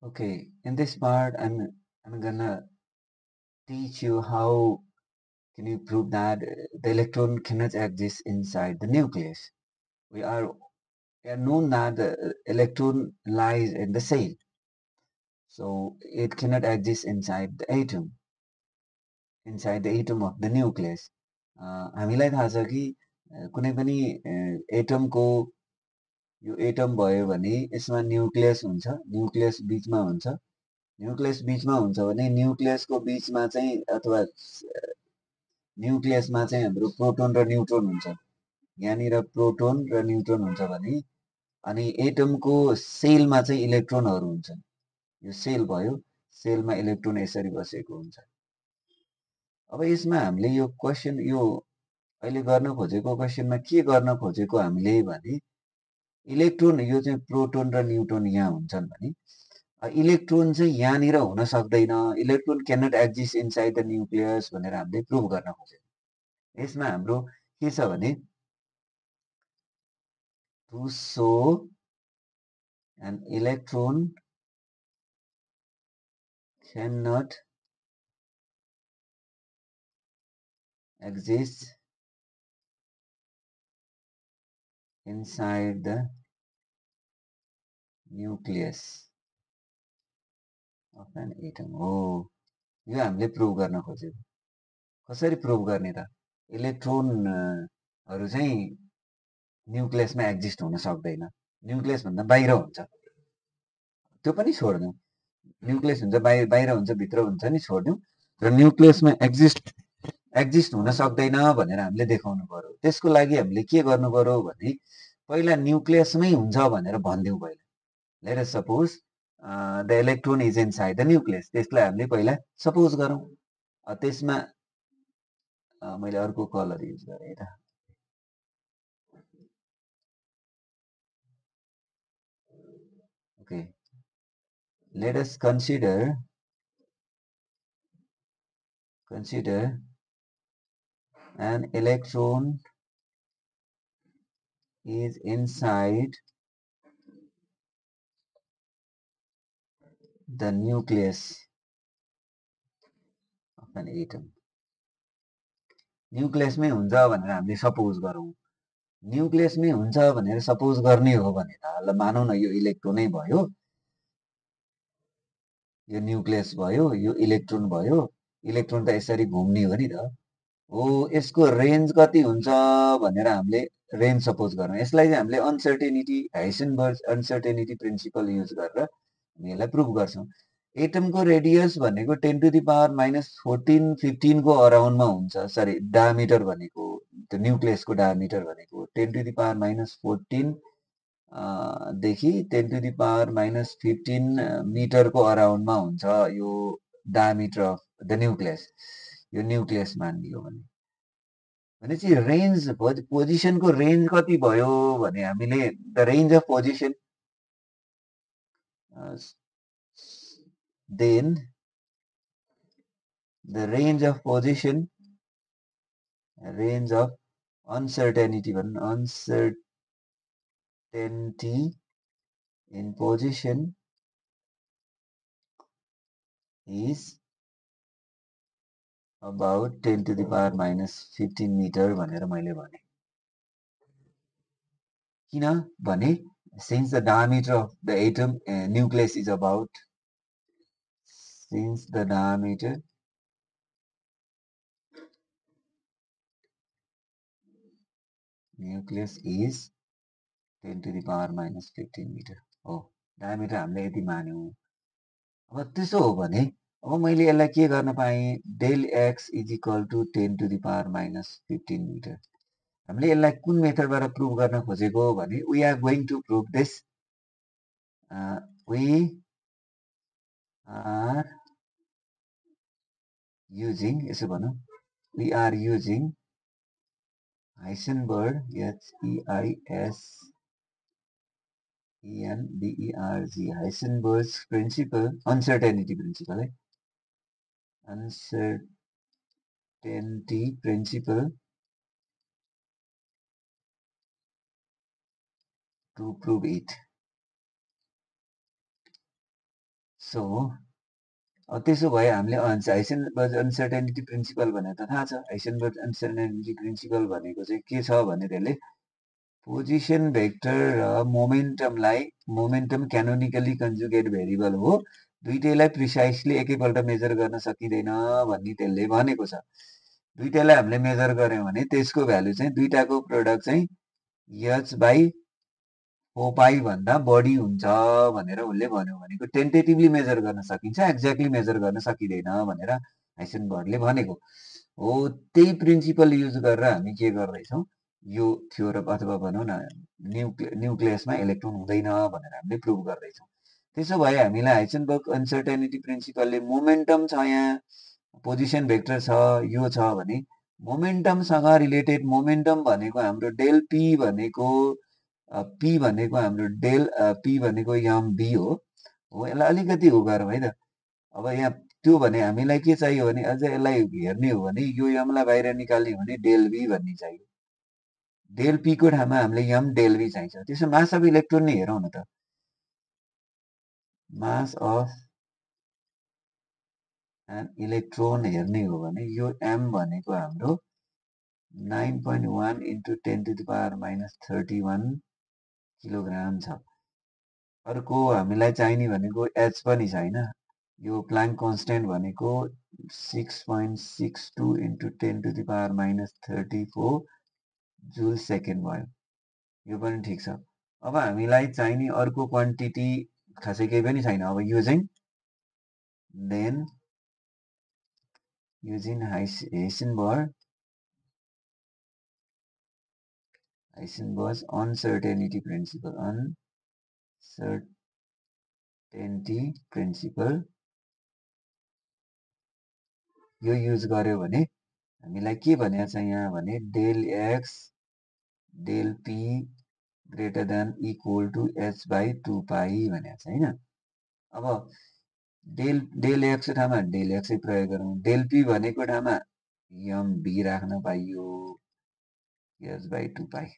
Okay, in this part, I'm gonna teach you how can you prove that the electron cannot exist inside the nucleus. We are, we are known that the electron lies in the cell, so it cannot exist inside the atom of the nucleus. हामीलाई थाहा छ कि कुनै पनि एटमको यो atom भयो भने यसमा न्युक्लियस हुन्छ, न्युक्लियस बीचमा हुन्छ, न्युक्लियस बीचमा हुन्छ भने न्युक्लियसको बीचमा चाहिँ अथवा न्युक्लियसमा चाहिँ हाम्रो प्रोटोन र न्युट्रोन हुन्छ। यहाँनिर प्रोटोन र न्युट्रोन हुन्छ भने अनि एटमको सेलमा चाहिँ इलेक्ट्रोनहरू हुन्छन्। यो सेल भयो, सेलमा इलेक्ट्रोन यसरी बसेको हुन्छ। अब यसमा हामीले यो क्वेसन यो अहिले गर्न खोजेको क्वेसनमा के गर्न खोजेको हामीले भने इलेक्ट्रोन यो चाहिँ प्रोटोन र न्युट्रोन यहाँ हुन्छन् भने इलेक्ट्रोन चाहिँ यहाँनिर हुन सक्दैन, electron cannot exist inside the nucleus भनेर हामीले प्रुभ गर्न खोजेको। यसमा हाम्रो के छ भने to show an electron cannot exist inside the nucleus of an atom हो। यो हामीले प्रुभ गर्न खोजेको। कसरी प्रुभ गर्ने त? इलेक्ट्रोनहरू चाहिँ न्युक्लियसमा एक्जिस्ट हुन सक्दैन, न्युक्लियस भन्दा बाहिर हुन्छ। त्यो पनि छोड्दिउँ, न्युक्लियस हुन्छ बाहिर हुन्छ भित्र हुन्छ नि छोड्दिउँ, र न्युक्लियसमा एक्जिस्ट हुन सक्दैन भनेर हामीले देखाउनु पर्यो। त्यसको लागि हामीले के गर्नु पर्यो भने पहिला न्युक्लियसमै हुन्छ भनेर भनिदिउँ। पहिला let us suppose the electron is inside the nucleus, त्यसलाई हामीले पहिला सपोज गरौँ। त्यसमा मैले अर्को कलर युज गरेँ त। Okay, let us consider an electron is inside the nucleus of an atom. न्युक्लियसमै हुन्छ भनेर हामीले सपोज गरौँ। न्युक्लियसमै हुन्छ भनेर सपोज गर्ने हो भने त ल मानौँ न यो इलेक्ट्रोनै भयो, यो न्युक्लियस भयो, यो इलेक्ट्रोन भयो। इलेक्ट्रोन त यसरी घुम्ने हो नि त। हो, यसको रेन्ज कति हुन्छ भनेर हामीले रेन्ज सपोज गरौँ। यसलाई चाहिँ हामीले uncertainty Heisenberg uncertainty principal use गरेर हामी यसलाई प्रुभ गर्छौँ। एटमको रेडियस भनेको 10 टु द पावर -14 15 को अराउन्डमा हुन्छ। सरी, डायमिटर भनेको त्यो न्युक्लियसको डायमिटर भनेको 10 टु द पावर -14 देखि 10 टु द पावर -15 मिटरको अराउन्डमा हुन्छ यो डायमिटर अफ द न्युक्लियस। यो न्युक्लियस मानिलियो भने भनेपछि रेन्ज पोजिसनको रेन्ज कति भयो भने हामीले the range of position then the range of position, range of uncertainty in position is about 10 to the power -15 meter भनेर मैले भने। किन भने since the diameter of the atom nucleus is about, since the diameter nucleus is 10 to the power -15 meter हो, diameter हामीले यति मान्यौँ। अब त्यसो हो भने अब मैले यसलाई के गर्न पाएँ, del x is equal to 10 to the power -15 metre. हामीले यसलाई कुन मेथडबाट प्रुभ गर्न खोजेको भने we are going to prove this, we are using, यसो भनौँ, we are using Heisenberg HEISENBERG Heisenberg principle, uncertainty principle है, uncertainty principle to prove it. So त्यसो भए हामीले हाइसेनबर्ग अनसर्टेनिटी प्रिन्सिपल भनेर त थाहा छ। हाइसेनबर्ग अनसर्टेनिटी प्रिन्सिपल भनेको चाहिँ के छ भने त्यसले पोजिसन भेक्टर र मोमेन्टम क्यानोनिकली कन्जुगेट भेरिएबल हो, दुईटैलाई प्रिसाइसली एकैपल्ट मेजर गर्न सकिँदैन भन्ने त्यसले भनेको छ। दुईटैलाई हामीले मेजर गर्यौँ भने त्यसको भ्यालु चाहिँ दुईटाको प्रोडक्ट चाहिँ h बाई 4 भन्दा बढी हुन्छ भनेर उसले भन्यो। भनेको टेन्टेटिभली मेजर गर्न सकिन्छ, एक्ज्याक्टली मेजर गर्न सकिँदैन भनेर हाइसेनबर्गले भनेको हो। त्यही प्रिन्सिपल युज गरेर हामी के गर्दैछौँ, यो थ्योरम अथवा भनौँ न न्युक्लियसमा इलेक्ट्रोन हुँदैन भनेर हामीले प्रुभ गर्दैछौँ। त्यसो भए हामीलाई हाइसेनबर्ग अनसर्टेनिटी प्रिन्सिपलले मोमेन्टम छ, यहाँ पोजिसन भेक्टर छ, यो छ भने मोमेन्टमसँग रिलेटेड मोमेन्टम भनेको हाम्रो डेल पी भनेको पी भनेको हाम्रो डेल पी भनेको यम बी हो। यसलाई अलिकति उ गरौँ है त। अब यहाँ त्यो भने हामीलाई के चाहियो भने अझ यसलाई हेर्ने हो भने यो यमलाई बाहिर निकाल्ने हो भने डेल बी भन्ने चाहियो। डेल पी को ठाउँमा हामीले यम डेल बी चाहिन्छ। त्यसो मास अफ इलेक्ट्रोन नै हेरौँ न त। मास अफ एन इलेक्ट्रोन हेर्ने हो भने यो एम भनेको हाम्रो 9.1 into 10 to the power minus 31 kilogram छ। अर्को हामीलाई चाहिने भनेको एच पनि छैन। यो प्लाङ्क कन्स्टेन्ट भनेको 6.62 into 10 to the power minus 34 joule second भयो। यो पनि ठिक छ। अब हामीलाई चाहिने अर्को क्वान्टिटी खासै केही पनि छैन। अब यो चाहिँ then using Heisenberg uncertainty principle यो युज गर्यो भने हामीलाई के भनेको छ यहाँ भने del x del p greater than equal to h by 2 pi भनेको छ होइन। अब डेल एक्स ठाउँमा डेल एक्सै प्रयोग गरौँ। डेल पी भनेको ठाउँमा यम बी राख्न पाइयो, एच बाई 2 पाई।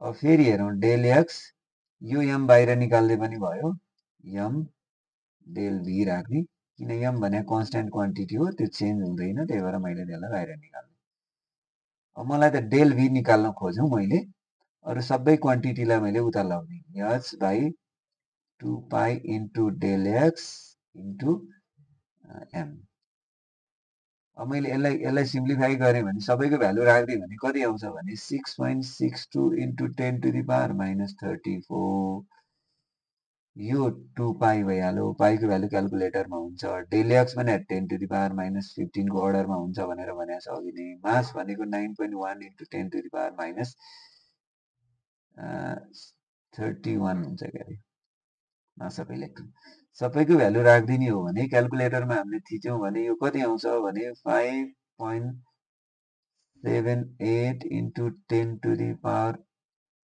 अब फेरि हेरौँ डेल एक्स, यो यम बाहिर निकाल्दै पनि भयो, यम डेल भी राख्ने, किन यम भने कन्स्ट्यान्ट क्वान्टिटी हो, त्यो चेन्ज हुँदैन, त्यही भएर मैले त्यसलाई बाहिर निकाल्ने। अब मलाई त डेल भी निकाल्न खोजौँ मैले, अरू सबै क्वान्टिटीलाई मैले उता लाउने, h by 2 pi into del x into m. अब मैले यसलाई सिम्प्लिफाई गरेँ भने सबैको भ्यालु राख्दिएँ भने कति आउँछ भने 6.62 into 10 to the power minus 34। यो 2 पाई भइहाल्यो। पाईको भ्यालु क्यालकुलेटरमा हुन्छ। डेल एक्स भने 10 टु द पावर माइनस 15 को अर्डरमा हुन्छ भनेर भनेको छ अघि नै। मास भनेको 9.1 into 10 to the power minus 31 हुन्छ क्या अरे मास अफ इलेक्ट्रोन। सबैको भ्यालु राखिदिने हो भने क्यालकुलेटरमा हामीले थिच्यौँ भने यो कति आउँछ भने 5.78 into 10 to the power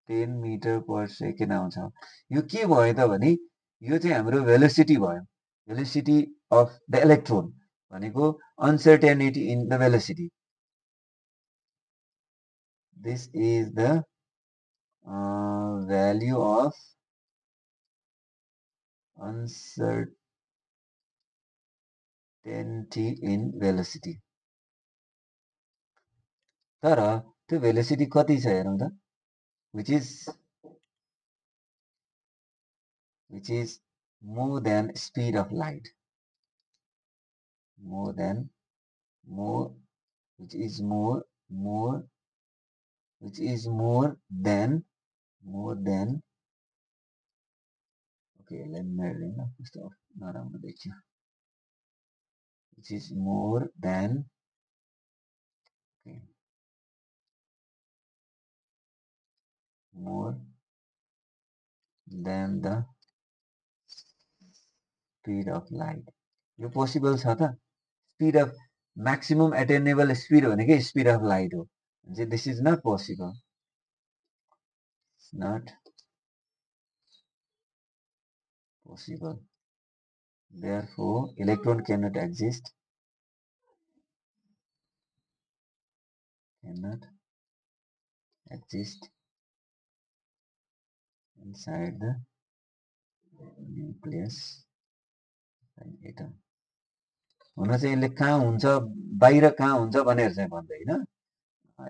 10 metre per second आउँछ। यो के भयो त भने यो चाहिँ हाम्रो भेलोसिटी भयो। भेलोसिटी अफ द इलेक्ट्रोन भनेको uncertainty in the velocity. This is the value of uncertainty in velocity. तर त्यो भेलोसिटी कति छ हेरौँ त, which is more than speed of light, which is more than okay, let me read first of नराम्रो देखियो, which is more than okay, more than the speed of light। यो possible छ त? Speed of maximum attainable speed भनेकै speed of light हो। This is not possible, it's not possible, therefore electron cannot exist inside the nucleus atom हुन चाहिँ यसले कहाँ हुन्छ, बाहिर कहाँ हुन्छ भनेर चाहिँ भन्दैन।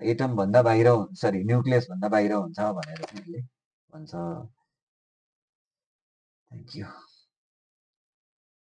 एटम भन्दा बाहिर, सरी न्युक्लियस भन्दा बाहिर हुन्छ भनेर चाहिँ यसले भन्छ। Thank you.